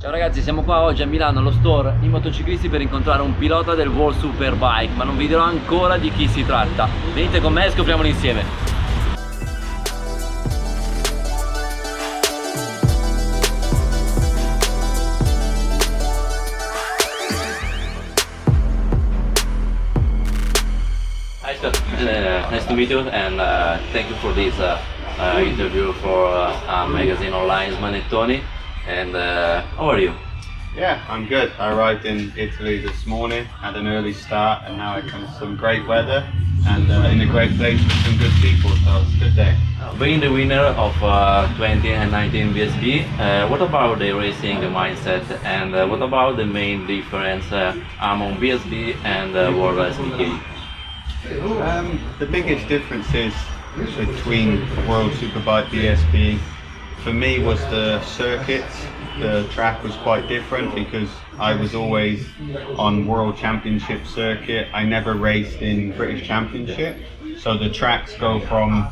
Ciao ragazzi, siamo qua oggi a Milano allo store i motociclisti per incontrare un pilota del WorldSBK, ma non vi dirò ancora di chi si tratta. Venite con me e scopriamolo insieme. Hi Scott, nice to meet you and thank you for this interview for a magazine online, Smanettoni. And how are you? Yeah, I'm good. I arrived in Italy this morning, had an early start, and now I come to some great weather and in a great place with some good people, so it's a good day. Being the winner of 20 and 19 VSB, what about the racing mindset and what about the main difference among VSB and WorldSBK? The biggest difference is between World Superbike VSB. For me was the circuits. The track was quite different because I was always on World Championship circuit. I never raced in British Championship. So the tracks go from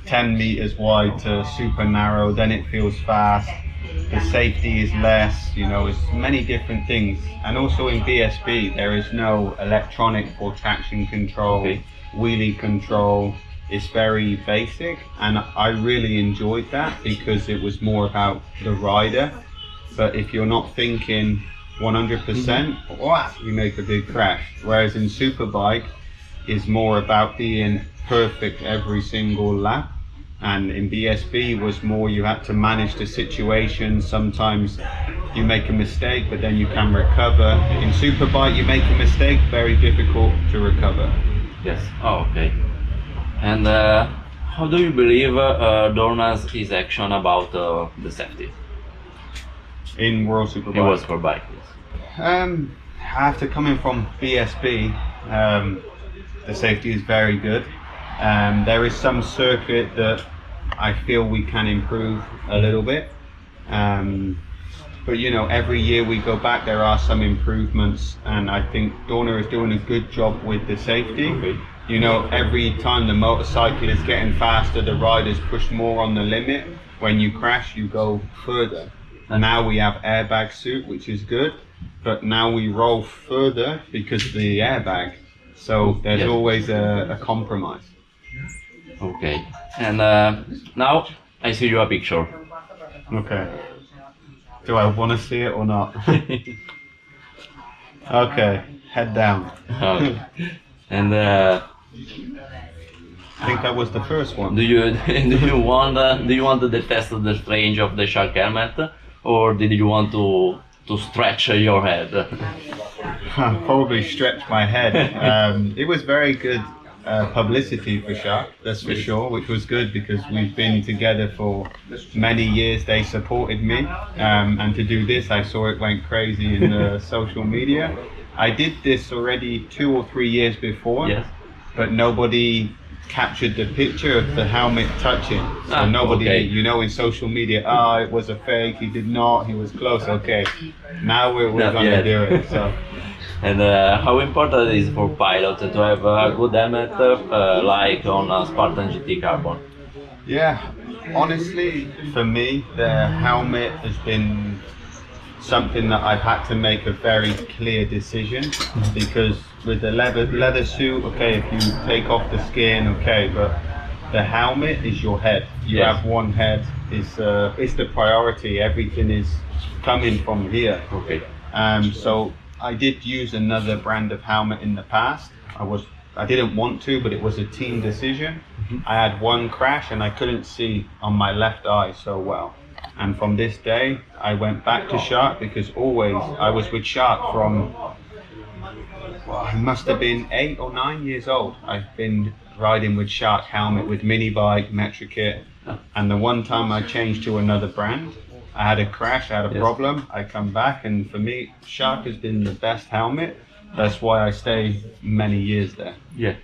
10 meters wide to super narrow, then it feels fast. The safety is less, you know, it's many different things. And also in VSB, there is no electronic for traction control, wheelie control. It's very basic, and I really enjoyed that because it was more about the rider. But if you're not thinking 100%, you make a big crash. Whereas in Superbike, it's more about being perfect every single lap. And in BSB was more you had to manage the situation. Sometimes you make a mistake, but then you can recover. In Superbike, you make a mistake, very difficult to recover. Yes. Oh, okay. And how do you believe Dorna's his action about the safety? In World Superbike? In World Superbike, yes. After coming from BSB, the safety is very good. There is some circuit that I feel we can improve a little bit. But you know, every year we go back, there are some improvements, and I think Dorna is doing a good job with the safety. Okay. You know, every time the motorcycle is getting faster, the riders push more on the limit. When you crash, you go further. And now we have airbag suit, which is good, but now we roll further because of the airbag. So there's always a compromise. Okay. And now I see you a picture. Okay. Do I want to see it or not? Okay, head down. Okay. And I think I was the first one. do you want the test of the range of the shark helmet, or did you want to stretch your head? Probably stretch my head. It was very good publicity for Shark, that's for sure, which was good because we've been together for many years. They supported me, and to do this, I saw it went crazy in social media. I did this already 2 or 3 years before, Yes. but nobody captured the picture of the helmet touching. So nobody, you know, in social media, it was a fake, he did not, he was close. Okay, now we're gonna do it. So. And how important it is for pilot to have a good helmet like on a Spartan GT Carbon? Yeah, honestly, for me, the helmet has been something that I've had to make a very clear decision because with the leather suit, okay, if you take off the skin, okay, but the helmet is your head. You have one head. It's the priority. Everything is coming from here. Okay. So I did use another brand of helmet in the past. I didn't want to, but it was a team decision. I had one crash and I couldn't see on my left eye so well. And from this day, I went back to Shark because always I was with Shark from, I must have been 8 or 9 years old. I've been riding with Shark helmet, with mini bike, Metric kit. And the one time I changed to another brand, I had a crash, I had a problem, I come back, and for me, Shark has been the best helmet. That's why I stay many years there. Yeah.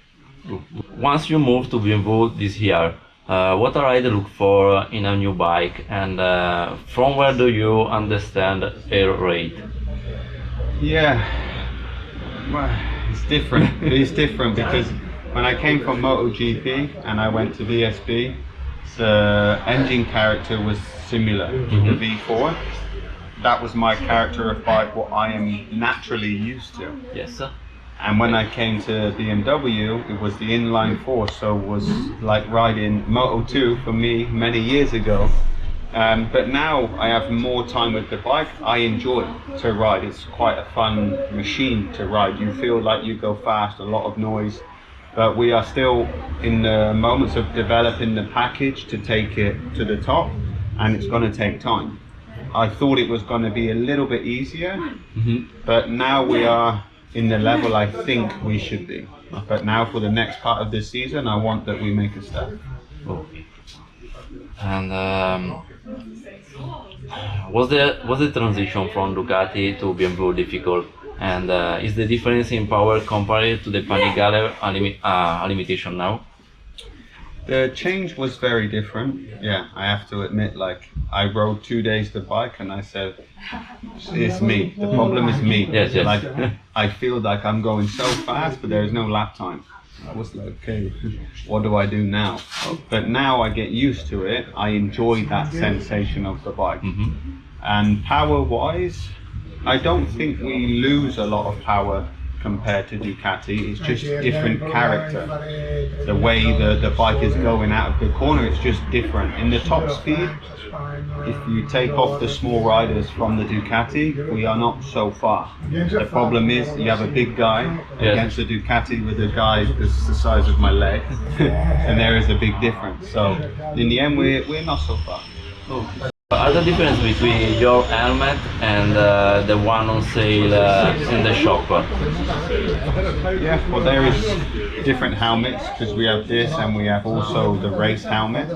Once you move to BMW this year, what are I to look for in a new bike, and from where do you understand air rate? Yeah, well, it's different. It's different because when I came from MotoGP and I went to VSB, the engine character was similar to the V4, that was my character of bike, what I am naturally used to. Yes, sir. And when I came to BMW, it was the inline four, so it was like riding Moto2 for me many years ago. But now I have more time with the bike. I enjoy to ride. It's quite a fun machine to ride. You feel like you go fast, a lot of noise. But we are still in the moments of developing the package to take it to the top, and it's going to take time. I thought it was going to be a little bit easier, but now we are in the level I think we should be. But now for the next part of the season, I want that we make a step. Okay. And was the transition from Ducati to BMW difficult? And is the difference in power compared to the Panigale a limitation now? The change was very different. Yeah, I have to admit, like, I rode 2 days the bike and I said, it's me. The problem is me. Yes, yes. Like, I feel like I'm going so fast, but there is no lap time. I was like, okay, what do I do now? But now I get used to it. I enjoy that sensation of the bike. And power-wise, I don't think we lose a lot of power compared to Ducati. It's just different character. The way the bike is going out of the corner, it's just different. In the top speed, if you take off the small riders from the Ducati, we are not so far. The problem is you have a big guy against the Ducati with a guy that's the size of my leg, and there is a big difference. So in the end, we're not so far. Are the difference between your helmet and the one on sale in the shop? Yeah, well, there is different helmets because we have this and we have also the race helmet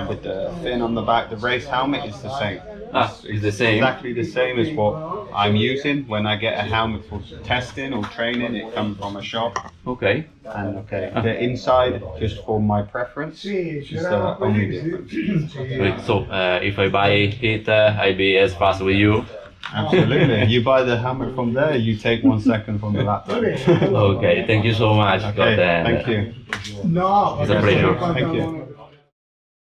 with the fin on the back. The race helmet is the same. It's the same? Exactly the same as what I'm using. When I get a helmet for testing or training, it comes from a shop. Okay. And the inside, just for my preference, is the only difference. Great. So if I buy it, I'll be as fast with you. Absolutely. You buy the helmet from there, you take 1 second from the laptop. Okay, thank you so much. Okay, thank you. It's a pleasure. Thank you.